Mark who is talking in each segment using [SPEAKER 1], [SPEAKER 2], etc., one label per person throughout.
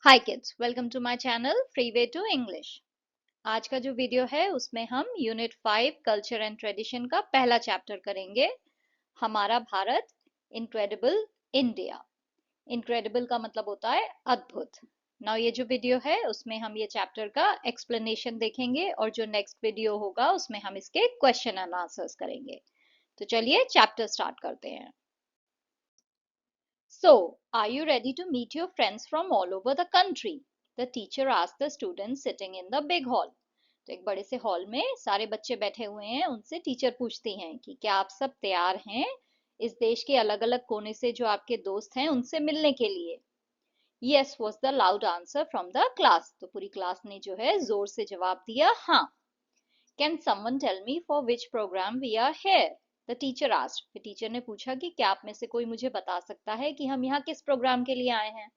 [SPEAKER 1] Hi kids, welcome to my channel free way to English. आज का जो video है उसमें हम यूनिट 5 कल्चर एंड ट्रेडिशन का पहला चैप्टर करेंगे, हमारा भारत, इनक्रेडिबल इंडिया। इनक्रेडिबल का मतलब होता है अद्भुत। नाउ ये जो वीडियो है उसमें हम ये चैप्टर का एक्सप्लेनेशन देखेंगे और जो नेक्स्ट वीडियो होगा उसमें हम इसके क्वेश्चन एंड आंसर्स करेंगे। तो चलिए चैप्टर स्टार्ट करते हैं। So, are you ready to meet your friends from all over the country? The teacher asked the students sitting in the big hall. तो एक बड़े से हॉल में सारे बच्चे बैठे हुए हैं, उनसे टीचर पूछती हैं कि क्या आप सब तैयार हैं इस देश के अलग अलग कोने से जो आपके दोस्त हैं उनसे मिलने के लिए। Yes was the loud answer from the class. तो पूरी क्लास ने जो है जोर से जवाब दिया हाँ। Can someone tell me for which program we are here? The teacher asked. फिर टीचर ने पूछा कि क्या आप में से कोई मुझे बता सकता है कि हम यहाँ किस प्रोग्राम के लिए आए हैं।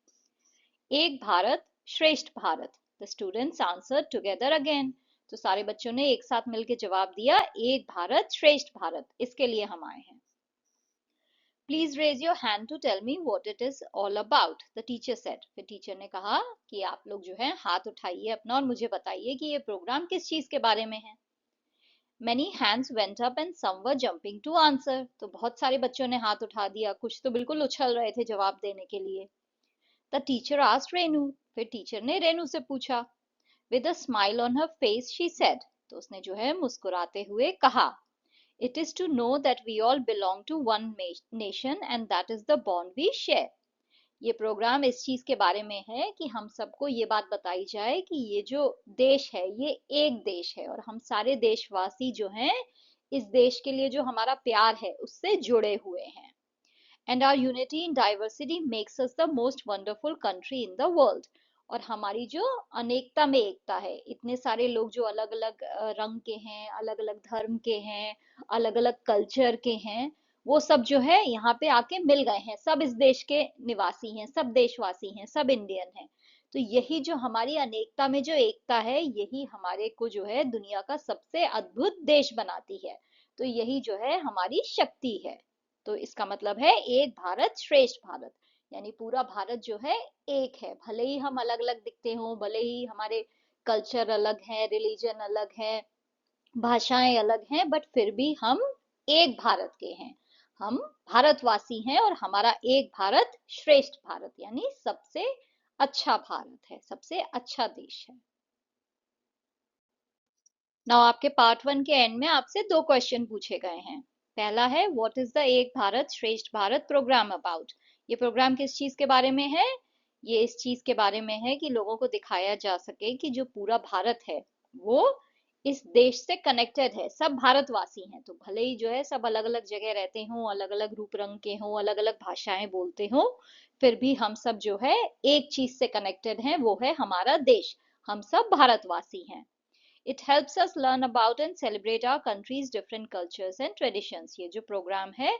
[SPEAKER 1] एक भारत श्रेष्ठ Bharat. The students answered together again. तो सारे बच्चों ने एक साथ मिलकर जवाब दिया एक भारत श्रेष्ठ भारत, इसके लिए हम आए हैं। Please raise your hand to tell me what it is all about, the teacher said. फिर टीचर ने कहा कि आप लोग जो है हाथ उठाइए अपना और मुझे बताइए कि ये प्रोग्राम किस चीज के बारे में है। Many hands went up and some were jumping to answer. तो बहुत सारे बच्चों ने हाथ उठा दिया, कुछ तो बिल्कुल उछल रहे थे जवाब देने के लिए। The teacher asked Renu. फिर टीचर ने रेनू से पूछा। With a smile on her face, she said. तो उसने जो है मुस्कुराते हुए कहा, It is to know that we all belong to one nation and that is the bond we share. ये प्रोग्राम इस चीज के बारे में है कि हम सबको ये बात बताई जाए कि ये जो देश है ये एक देश है और हम सारे देशवासी जो हैं इस देश के लिए जो हमारा प्यार है उससे जुड़े हुए हैं। And our unity in diversity makes us the most wonderful country in the world. और हमारी जो अनेकता में एकता है, इतने सारे लोग जो अलग अलग रंग के हैं, अलग अलग धर्म के हैं, अलग अलग कल्चर के हैं, वो सब जो है यहाँ पे आके मिल गए हैं, सब इस देश के निवासी हैं, सब देशवासी हैं, सब इंडियन हैं। तो यही जो हमारी अनेकता में जो एकता है यही हमारे को जो है दुनिया का सबसे अद्भुत देश बनाती है। तो यही जो है हमारी शक्ति है। तो इसका मतलब है एक भारत श्रेष्ठ भारत, यानी पूरा भारत जो है एक है। भले ही हम अलग अलग दिखते हों, भले ही हमारे कल्चर अलग है, रिलीजन अलग है, भाषाएं अलग हैं, बट फिर भी हम एक भारत के हैं। हम भारतवासी हैं और हमारा एक भारत श्रेष्ठ भारत यानी सबसे अच्छा भारत है, सबसे अच्छा देश है। नाउ आपके पार्ट 1 के एंड में आपसे दो क्वेश्चन पूछे गए हैं। पहला है व्हाट इज द एक भारत श्रेष्ठ भारत प्रोग्राम अबाउट। ये प्रोग्राम किस चीज के बारे में है? ये इस चीज के बारे में है कि लोगों को दिखाया जा सके कि जो पूरा भारत है वो इस देश से कनेक्टेड है, सब भारतवासी हैं। तो भले ही जो है सब अलग अलग जगह रहते हों, अलग अलग रूप रंग के हों, अलग अलग भाषाएं बोलते हों, फिर भी हम सब जो है एक चीज से कनेक्टेड हैं, वो है हमारा देश। हम सब भारतवासी हैं। It helps us learn about and celebrate our country's different cultures and traditions. ये जो प्रोग्राम है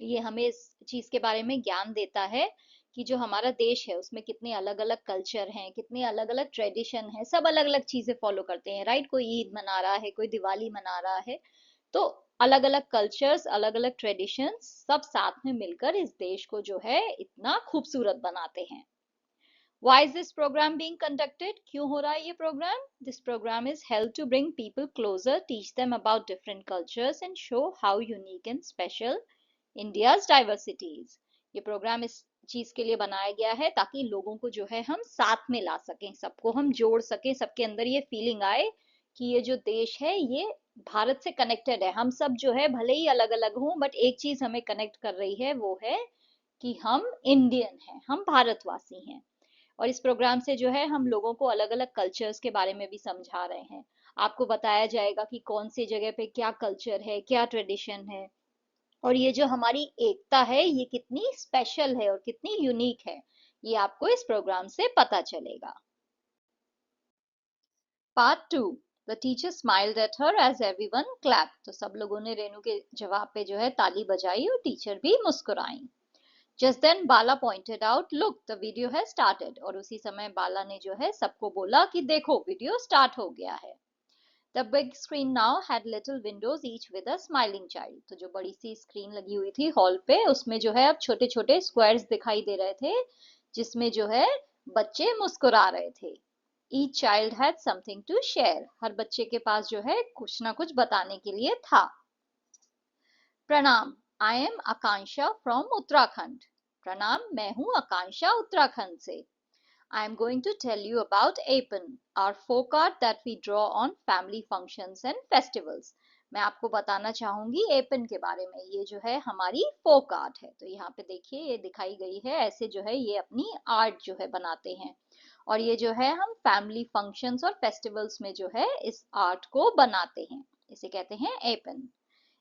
[SPEAKER 1] ये हमें इस चीज के बारे में ज्ञान देता है कि जो हमारा देश है उसमें कितने अलग अलग कल्चर हैं, कितने अलग अलग ट्रेडिशन हैं, सब अलग अलग चीजें फॉलो करते हैं, राइट। कोई ईद मना रहा है, कोई दिवाली मना रहा है। तो अलग अलग कल्चर्स, अलग अलग ट्रेडिशंस सब साथ में मिलकर इस देश को जो है इतना खूबसूरत बनाते हैं। Why is this program being conducted? क्यों हो रहा है ये programme? This program is held to bring people closer, teach them about different cultures and show how unique and special India's diversity is. ये प्रोग्राम इस चीज के लिए बनाया गया है ताकि लोगों को जो है हम साथ में ला सकें, सबको हम जोड़ सकें, सबके अंदर ये फीलिंग आए कि ये जो देश है ये भारत से कनेक्टेड है। हम सब जो है भले ही अलग अलग हों बट एक चीज हमें कनेक्ट कर रही है, वो है कि हम इंडियन हैं, हम भारतवासी हैं। और इस प्रोग्राम से जो है हम लोगों को अलग अलग कल्चर्स के बारे में भी समझा रहे हैं। आपको बताया जाएगा कि कौन सी जगह पे क्या कल्चर है, क्या ट्रेडिशन है, और ये जो हमारी एकता है ये कितनी स्पेशल है और कितनी यूनिक है, ये आपको इस प्रोग्राम से पता चलेगा। Part 2। The teacher smiled at her as everyone clapped. तो सब लोगों ने रेनू के जवाब पे जो है ताली बजाई और टीचर भी मुस्कुराई। Just then Bala pointed out, look, the video has started. और उसी समय बाला ने जो है सबको बोला कि देखो वीडियो स्टार्ट हो गया है। The big screen now had little windows each with a smiling child. तो जो बड़ी सी स्क्रीन लगी हुई थी हॉल पे उसमें जो है अब छोटे छोटे स्क्वायर्स दिखाई दे रहे थे जिसमें जो है बच्चे मुस्कुरा रहे थे। Each child had something to share. हर बच्चे के पास जो है कुछ ना कुछ बताने के लिए था। प्रणाम, I am Akanksha from Uttarakhand. प्रणाम, मैं हूँ आकांक्षा उत्तराखंड से। I am going to tell you about Apen, our folk art that we draw on family functions and festivals. मैं आपको बताना चाहूंगी एपन के बारे में। ये जो है हमारी फोक आर्ट है। तो यहाँ पे देखिए ये दिखाई गई है, ऐसे जो है ये अपनी आर्ट जो है बनाते हैं। और ये जो है हम फैमिली फंक्शंस और फेस्टिवल्स में जो है इस आर्ट को बनाते हैं। इसे कहते हैं एपन।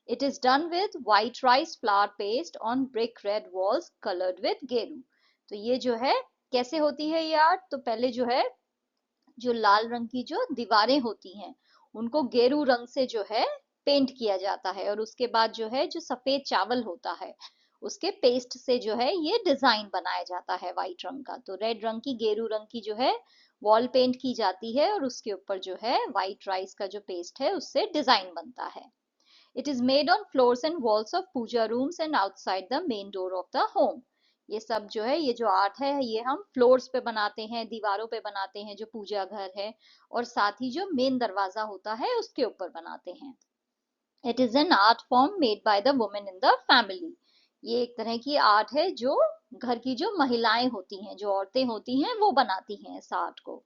[SPEAKER 1] It is done with white rice flour paste on brick red walls colored with geru. तो ये जो है कैसे होती है ये आर्ट? तो पहले जो है जो लाल रंग की जो दीवारें होती हैं उनको गेरू रंग से जो है पेंट किया जाता है, और उसके बाद जो है जो सफेद चावल होता है उसके पेस्ट से जो है ये डिजाइन बनाया जाता है व्हाइट रंग का। तो रेड रंग की गेरू रंग की जो है वॉल पेंट की जाती है और उसके ऊपर जो है व्हाइट राइस का जो पेस्ट है उससे डिजाइन बनता है। It is made on floors and walls of puja rooms and outside the main door of the home. ये सब जो है ये जो आर्ट है ये हम फ्लोर्स पे बनाते हैं, दीवारों पे बनाते हैं जो पूजा घर है, और साथ ही जो मेन दरवाजा होता है उसके ऊपर बनाते हैं। It is an art form made by the women in the family. ये एक तरह की आर्ट है जो घर की जो महिलाएं होती हैं, जो औरतें होती हैं, वो बनाती हैं इस आर्ट को।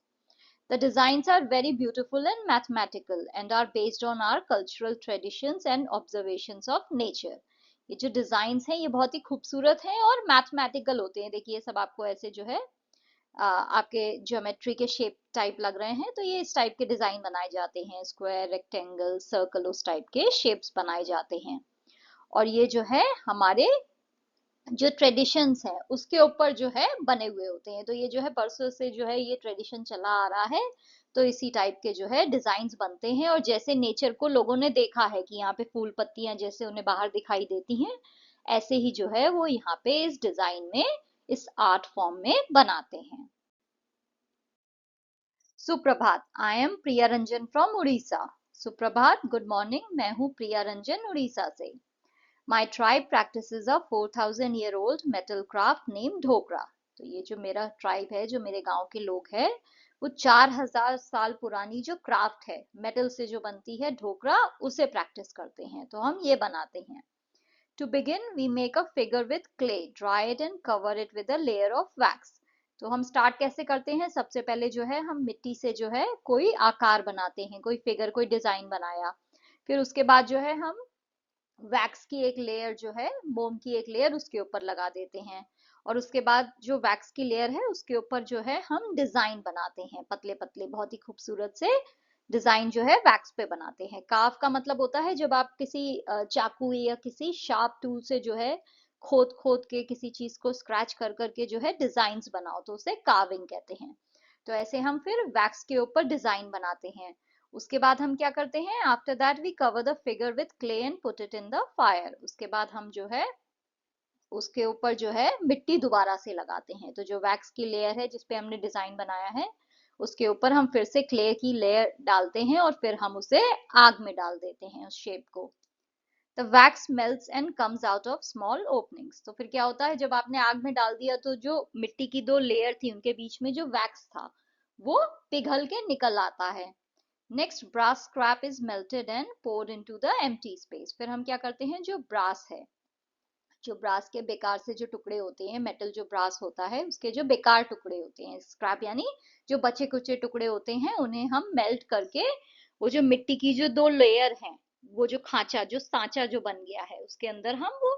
[SPEAKER 1] The designs are very beautiful and mathematical and are based on our cultural traditions and observations of nature. ये जो डिजाइन्स हैं ये बहुत ही खूबसूरत हैं और मैथमेटिकल होते हैं। देखिए सब आपको ऐसे जो है आपके ज्योमेट्री के शेप टाइप लग रहे हैं, तो ये इस टाइप के डिजाइन बनाए जाते हैं, स्क्वायर, रेक्टेंगल, सर्कल, उस टाइप के शेप्स बनाए जाते हैं। और ये जो है हमारे जो ट्रेडिशंस है उसके ऊपर जो है बने हुए होते हैं। तो ये जो है बरसों से जो है ये ट्रेडिशन चला आ रहा है। तो इसी टाइप के जो है डिजाइन्स बनते हैं, और जैसे नेचर को लोगों ने देखा है कि यहाँ पे फूल पत्तियां जैसे उन्हें बाहर दिखाई देती हैं, ऐसे ही जो है वो यहाँ पे इस डिजाइन में, इस आर्ट फॉर्म में बनाते हैं। सुप्रभात, I am Priya Ranjan from Orissa. सुप्रभात, गुड मॉर्निंग, मैं हूँ प्रिया रंजन उड़ीसा से। My tribe practices a 4000-year-old metal craft named Dhokra. तो ये जो मेरा ट्राइब है, जो मेरे गांव के लोग हैं, वो 4000 साल पुरानी जो क्राफ्ट है, मेटल से जो बनती है ढोकरा, उसे प्रैक्टिस करते हैं। तो हम ये बनाते हैं। To begin, we make a figure with clay, dry it and cover it with a layer of wax. तो हम स्टार्ट कैसे करते हैं? सबसे पहले जो है हम मिट्टी से जो है कोई आकार बनाते हैं, कोई फिगर, कोई डिजाइन बनाया। फिर उसके बाद जो है हम वैक्स की एक लेयर जो है, मोम की एक लेयर उसके ऊपर लगा देते हैं, और उसके बाद जो वैक्स की लेयर है उसके ऊपर जो है हम डिजाइन बनाते हैं, पतले पतले बहुत ही खूबसूरत से डिजाइन जो है वैक्स पे बनाते हैं। काव का मतलब होता है जब आप किसी चाकू या किसी शार्प टूल से जो है खोद खोद के किसी चीज को स्क्रैच कर करके जो है डिजाइन बनाओ, तो उसे कार्विंग कहते हैं। तो ऐसे हम फिर वैक्स के ऊपर डिजाइन बनाते हैं। उसके बाद हम क्या करते हैं? After that we cover the figure with clay and put it in the fire. उसके बाद हम जो है उसके ऊपर जो है मिट्टी दोबारा से लगाते हैं। तो जो वैक्स की लेयर है जिसपे हमने डिजाइन बनाया है उसके ऊपर हम फिर से क्ले की लेयर डालते हैं, और फिर हम उसे आग में डाल देते हैं उस शेप को। The wax melts and comes out of small openings. तो फिर क्या होता है, जब आपने आग में डाल दिया तो जो मिट्टी की दो लेयर थी उनके बीच में जो वैक्स था वो पिघल के निकल आता है। Next, brass scrap is melted and poured into the empty space। फिर हम क्या करते हैं, जो ब्रास है, जो ब्रास के बेकार से जो टुकड़े होते हैं, मेटल जो ब्रास होता है उसके जो बेकार टुकड़े होते हैं, स्क्रैप यानी जो बचे कुचे टुकड़े होते हैं, उन्हें हम मेल्ट करके वो जो मिट्टी की जो दो लेयर हैं, वो जो खांचा, जो सांचा जो बन गया है उसके अंदर हम वो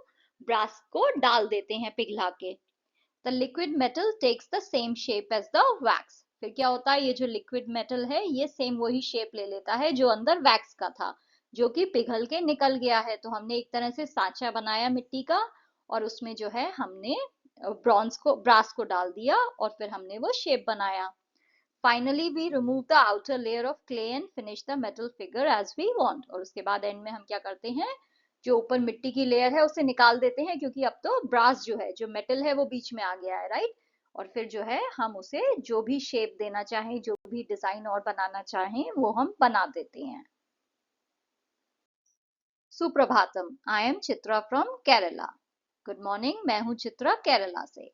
[SPEAKER 1] ब्रास को डाल देते हैं पिघला के। The liquid metal takes the same shape as the wax। फिर क्या होता है, ये जो लिक्विड मेटल है ये सेम वही शेप ले लेता है जो अंदर वैक्स का था, जो कि पिघल के निकल गया है। तो हमने एक तरह से सांचा बनाया मिट्टी का, और उसमें जो है हमने ब्रास को डाल दिया, और फिर हमने वो शेप बनाया। Finally we remove the outer layer of clay and finish the metal figure as we want. और उसके बाद एंड में हम क्या करते हैं, जो ऊपर मिट्टी की लेयर है उसे निकाल देते हैं, क्योंकि अब तो ब्रास जो है, जो मेटल है, वो बीच में आ गया है, राइट। और फिर जो है हम उसे जो भी शेप देना चाहें, जो भी डिजाइन और बनाना चाहें, वो हम बना देते हैं। सुप्रभातम, I am Chitra from Kerala. Good morning, मैं हूँ चित्रा केरला से।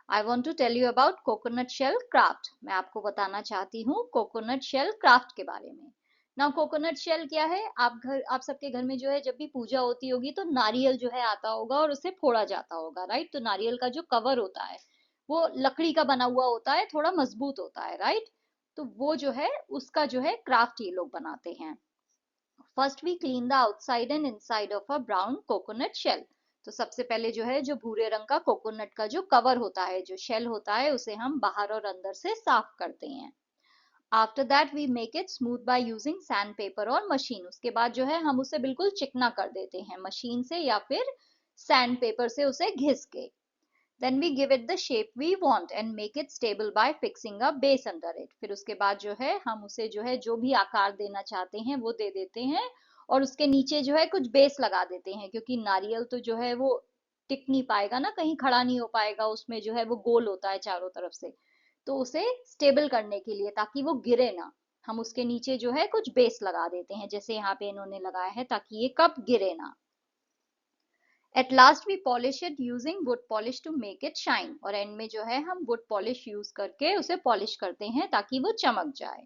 [SPEAKER 1] I want to tell you about coconut shell craft. मैं आपको बताना चाहती हूँ कोकोनट शेल क्राफ्ट के बारे में। ना कोकोनट शेल क्या है, आप सबके घर में जो है जब भी पूजा होती होगी तो नारियल जो है आता होगा और उसे फोड़ा जाता होगा, राइट। तो नारियल का जो कवर होता है वो लकड़ी का बना हुआ होता है, थोड़ा मजबूत होता है, राइट। तो वो जो है उसका जो है क्राफ्ट ये लोग बनाते हैं। First we clean the outside and inside of a brown coconut shell. तो सबसे पहले जो है जो भूरे रंग का कोकोनट का जो कवर होता है, जो शेल होता है, उसे हम बाहर और अंदर से साफ करते हैं। After that we make it smooth by using sandpaper और मशीन। उसके बाद जो है हम उसे बिल्कुल चिकना कर देते हैं मशीन से या फिर सैंड पेपर से उसे घिस के। Then we give it the shape we want and make it stable by fixing a base under it. फिर उसके बाद जो है हम उसे जो है जो भी आकार देना चाहते हैं वो दे देते हैं और उसके नीचे जो है कुछ बेस लगा देते हैं, क्योंकि नारियल तो जो है वो टिक नहीं पाएगा ना, कहीं खड़ा नहीं हो पाएगा, उसमें जो है वो गोल होता है चारों तरफ से। तो उसे स्टेबल करने के लिए, ताकि वो गिरे ना, हम उसके नीचे जो है कुछ बेस लगा देते हैं, जैसे यहाँ पे इन्होंने लगाया है, ताकि ये कप गिरे ना। At last we polish it using wood polish to make it shine. और एंड में जो है हम वुड पॉलिश यूज करके उसे पॉलिश करते हैं ताकि वो चमक जाए।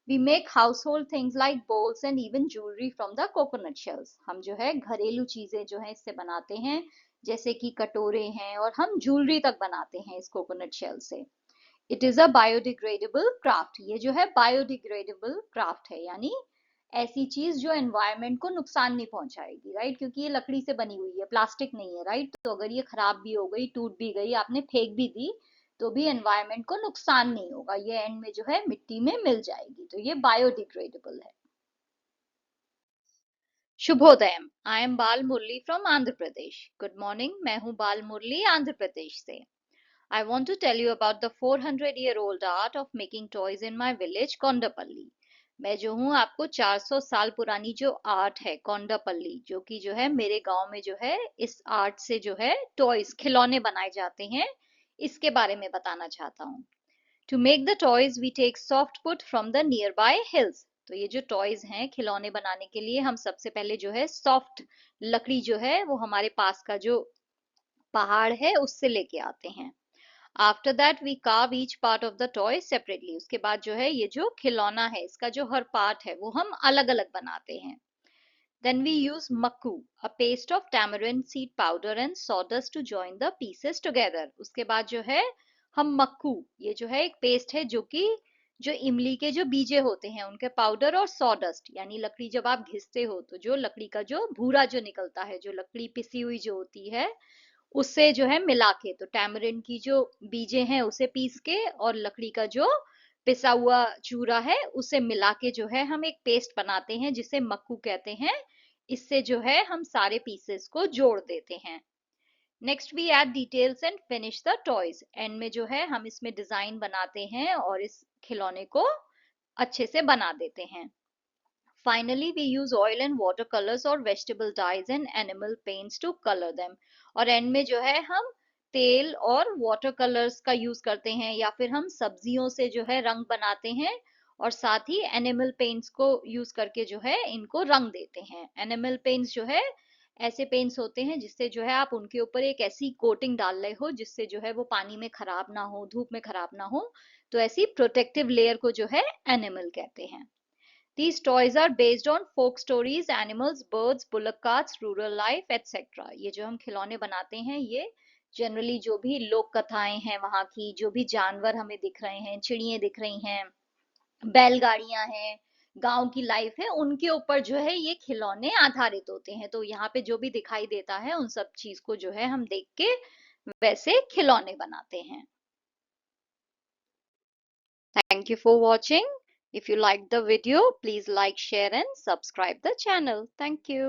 [SPEAKER 1] We make household things like bowls and even jewellery from the coconut shells. हम जो है घरेलू चीजें जो है इससे बनाते हैं, जैसे कि कटोरे हैं, और हम ज्वेलरी तक बनाते हैं इस कोकोनट शेल से। It is a biodegradable craft. ये जो है बायोडिग्रेडेबल क्राफ्ट है, यानी ऐसी चीज जो एनवायरनमेंट को नुकसान नहीं पहुंचाएगी, राइट। क्योंकि ये लकड़ी से बनी हुई है, प्लास्टिक नहीं है, राइट। तो अगर ये खराब भी हो गई, टूट भी गई, आपने फेंक भी दी, तो भी एनवायरनमेंट को नुकसान नहीं होगा, ये एंड में जो है मिट्टी में मिल जाएगी। तो ये बायोडिग्रेडेबल है। शुभोदयम, I am Bal Murali from Andhra Pradesh. Good morning, मैं हूँ बाल मुरली आंध्र प्रदेश से। I want to tell you about the 400-year-old art of making toys in my village, Kondapalli. मैं जो हूँ आपको 400 साल पुरानी जो आर्ट है कोंडापल्ली, जो कि जो है मेरे गांव में जो है इस आर्ट से जो है टॉयज खिलौने बनाए जाते हैं, इसके बारे में बताना चाहता हूँ। To make the toys we take soft wood from the nearby hills. तो ये जो टॉयज हैं खिलौने बनाने के लिए, हम सबसे पहले जो है सॉफ्ट लकड़ी जो है वो हमारे पास का जो पहाड़ है उससे लेके आते हैं। After that we carve each part of the toy separately. उसके बाद जो है ये जो खिलौना है इसका जो हर पार्ट है वो हम अलग अलग बनाते हैं। Then we use makku, a paste of tamarind seed powder and sawdust to join the pieces together. उसके बाद जो है हम मक्कू, ये जो है एक पेस्ट है जो कि जो इमली के जो बीजे होते हैं उनके पाउडर और सॉडस्ट, यानी लकड़ी जब आप घिसते हो तो जो लकड़ी का जो भूरा जो निकलता है, जो लकड़ी पिसी हुई जो होती है, उससे जो है मिला के, तो टैमरिंड की जो बीजे हैं उसे पीस के और लकड़ी का जो पिसा हुआ चूरा है उसे मिला के जो है हम एक पेस्ट बनाते हैं जिसे मक्कू कहते हैं। इससे जो है हम सारे पीसेस को जोड़ देते हैं। Next we add details and finish the toys. End में जो है हम इसमें डिजाइन बनाते हैं और इस खिलौने को अच्छे से बना देते हैं। Finally, we use oil and watercolors or vegetable dyes and animal paints to color them. और एंड में जो है हम तेल और वाटर कलर्स का यूज करते हैं, या फिर हम सब्जियों से जो है रंग बनाते हैं, और साथ ही एनिमल पेंट्स को यूज करके जो है इनको रंग देते हैं। एनिमल पेंट्स जो है ऐसे पेंट्स होते हैं जिससे जो है आप उनके ऊपर एक ऐसी कोटिंग डाल रहे हो जिससे जो है वो पानी में खराब ना हो, धूप में खराब ना हो। तो ऐसी प्रोटेक्टिव लेयर को जो है एनिमल कहते हैं। These toys are based on folk stories, animals, birds, bullock carts, rural life, etc. ये जो हम खिलौने बनाते हैं ये जनरली जो भी लोक कथाएं हैं वहाँ की, जो भी जानवर हमें दिख रहे हैं, चिड़ियाँ दिख रही हैं, बैलगाड़ियां हैं, गांव की लाइफ है, उनके ऊपर जो है ये खिलौने आधारित होते हैं। तो यहाँ पे जो भी दिखाई देता है उन सब चीज को जो है हम देख के वैसे खिलौने बनाते हैं। Thank you for watching. If you liked the video, please like, share and subscribe the channel. Thank you.